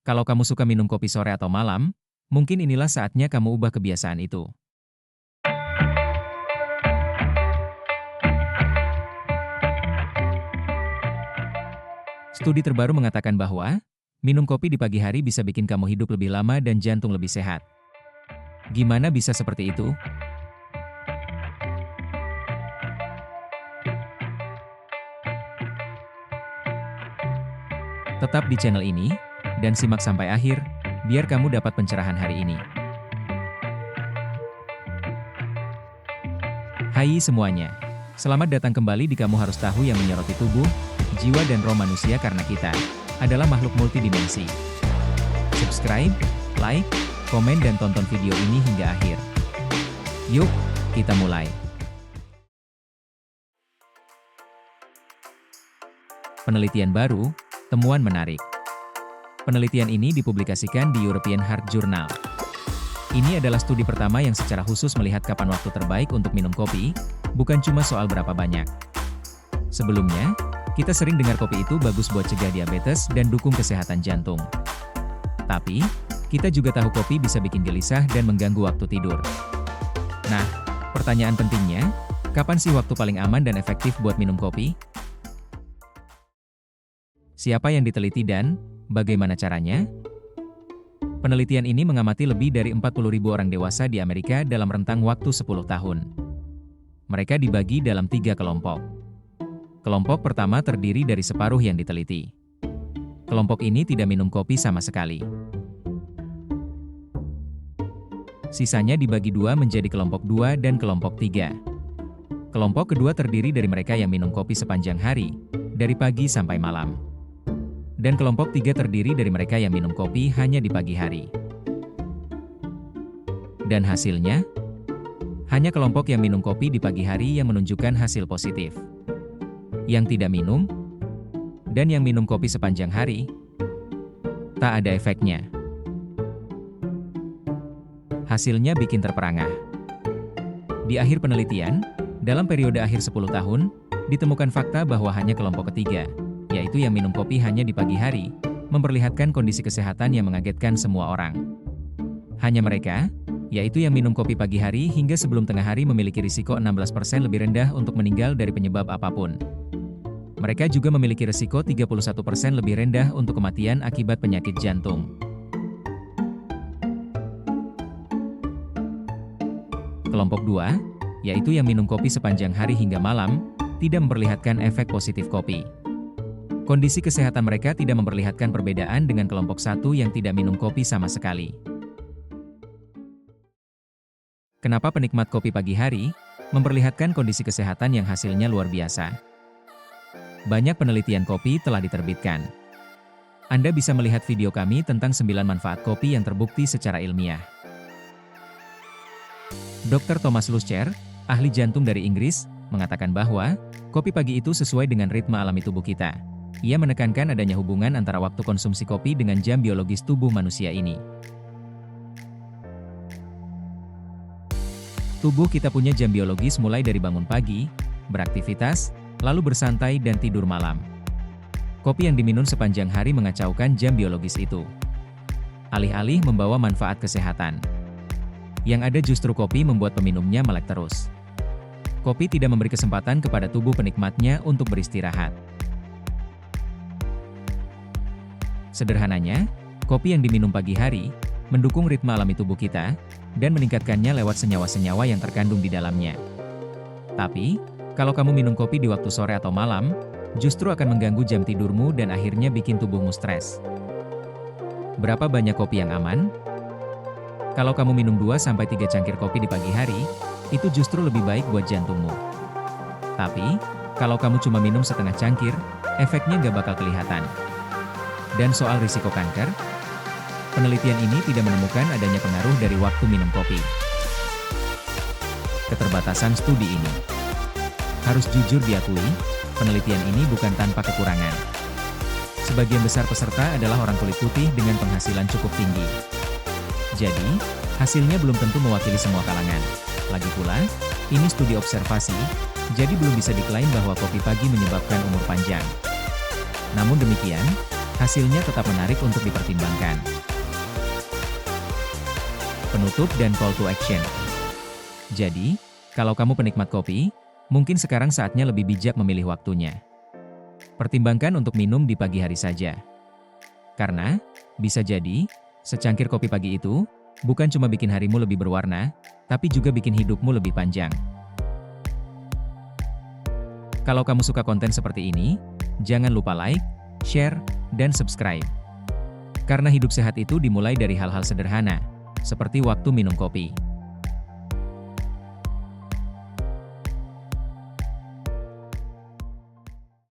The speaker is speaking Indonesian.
Kalau kamu suka minum kopi sore atau malam, mungkin inilah saatnya kamu ubah kebiasaan itu. Studi terbaru mengatakan bahwa, minum kopi di pagi hari bisa bikin kamu hidup lebih lama dan jantung lebih sehat. Gimana bisa seperti itu? Tetap di channel ini, dan simak sampai akhir, biar kamu dapat pencerahan hari ini. Hai semuanya, selamat datang kembali di Kamu Harus Tahu yang menyoroti tubuh, jiwa dan roh manusia karena kita adalah makhluk multidimensi. Subscribe, like, komen dan tonton video ini hingga akhir. Yuk, kita mulai. Penelitian baru, temuan menarik. Penelitian ini dipublikasikan di European Heart Journal. Ini adalah studi pertama yang secara khusus melihat kapan waktu terbaik untuk minum kopi, bukan cuma soal berapa banyak. Sebelumnya, kita sering dengar kopi itu bagus buat cegah diabetes dan dukung kesehatan jantung. Tapi, kita juga tahu kopi bisa bikin gelisah dan mengganggu waktu tidur. Nah, pertanyaan pentingnya, kapan sih waktu paling aman dan efektif buat minum kopi? Siapa yang diteliti dan bagaimana caranya? Penelitian ini mengamati lebih dari 40.000 orang dewasa di Amerika dalam rentang waktu 10 tahun. Mereka dibagi dalam 3 kelompok. Kelompok pertama terdiri dari separuh yang diteliti. Kelompok ini tidak minum kopi sama sekali. Sisanya dibagi 2 menjadi kelompok 2 dan kelompok 3. Kelompok kedua terdiri dari mereka yang minum kopi sepanjang hari, dari pagi sampai malam. Dan kelompok 3 terdiri dari mereka yang minum kopi hanya di pagi hari. Dan hasilnya, hanya kelompok yang minum kopi di pagi hari yang menunjukkan hasil positif. Yang tidak minum, dan yang minum kopi sepanjang hari, tak ada efeknya. Hasilnya bikin terperangah. Di akhir penelitian, dalam periode akhir 10 tahun, ditemukan fakta bahwa hanya kelompok ketiga, yaitu yang minum kopi hanya di pagi hari, memperlihatkan kondisi kesehatan yang mengagetkan semua orang. Hanya mereka, yaitu yang minum kopi pagi hari hingga sebelum tengah hari memiliki risiko 16% lebih rendah untuk meninggal dari penyebab apapun. Mereka juga memiliki risiko 31% lebih rendah untuk kematian akibat penyakit jantung. Kelompok 2, yaitu yang minum kopi sepanjang hari hingga malam, tidak memperlihatkan efek positif kopi. Kondisi kesehatan mereka tidak memperlihatkan perbedaan dengan kelompok 1 yang tidak minum kopi sama sekali. Kenapa penikmat kopi pagi hari memperlihatkan kondisi kesehatan yang hasilnya luar biasa? Banyak penelitian kopi telah diterbitkan. Anda bisa melihat video kami tentang 9 manfaat kopi yang terbukti secara ilmiah. Dr. Thomas Luscher, ahli jantung dari Inggris, mengatakan bahwa kopi pagi itu sesuai dengan ritme alami tubuh kita. Ia menekankan adanya hubungan antara waktu konsumsi kopi dengan jam biologis tubuh manusia ini. Tubuh kita punya jam biologis mulai dari bangun pagi, beraktivitas, lalu bersantai dan tidur malam. Kopi yang diminum sepanjang hari mengacaukan jam biologis itu. Alih-alih membawa manfaat kesehatan, yang ada justru kopi membuat peminumnya melek terus. Kopi tidak memberi kesempatan kepada tubuh penikmatnya untuk beristirahat. Sederhananya, kopi yang diminum pagi hari, mendukung ritme alami tubuh kita, dan meningkatkannya lewat senyawa-senyawa yang terkandung di dalamnya. Tapi, kalau kamu minum kopi di waktu sore atau malam, justru akan mengganggu jam tidurmu dan akhirnya bikin tubuhmu stres. Berapa banyak kopi yang aman? Kalau kamu minum 2-3 cangkir kopi di pagi hari, itu justru lebih baik buat jantungmu. Tapi, kalau kamu cuma minum setengah cangkir, efeknya nggak bakal kelihatan. Dan soal risiko kanker, penelitian ini tidak menemukan adanya pengaruh dari waktu minum kopi. Keterbatasan studi ini. Harus jujur diakui, penelitian ini bukan tanpa kekurangan. Sebagian besar peserta adalah orang kulit putih dengan penghasilan cukup tinggi. Jadi, hasilnya belum tentu mewakili semua kalangan. Lagi pula, ini studi observasi, jadi belum bisa diklaim bahwa kopi pagi menyebabkan umur panjang. Namun demikian, hasilnya tetap menarik untuk dipertimbangkan. Penutup dan call to action. Jadi, kalau kamu penikmat kopi, mungkin sekarang saatnya lebih bijak memilih waktunya. Pertimbangkan untuk minum di pagi hari saja. Karena, bisa jadi, secangkir kopi pagi itu, bukan cuma bikin harimu lebih berwarna, tapi juga bikin hidupmu lebih panjang. Kalau kamu suka konten seperti ini, jangan lupa like, share, dan subscribe. Karena hidup sehat itu dimulai dari hal-hal sederhana, seperti waktu minum kopi.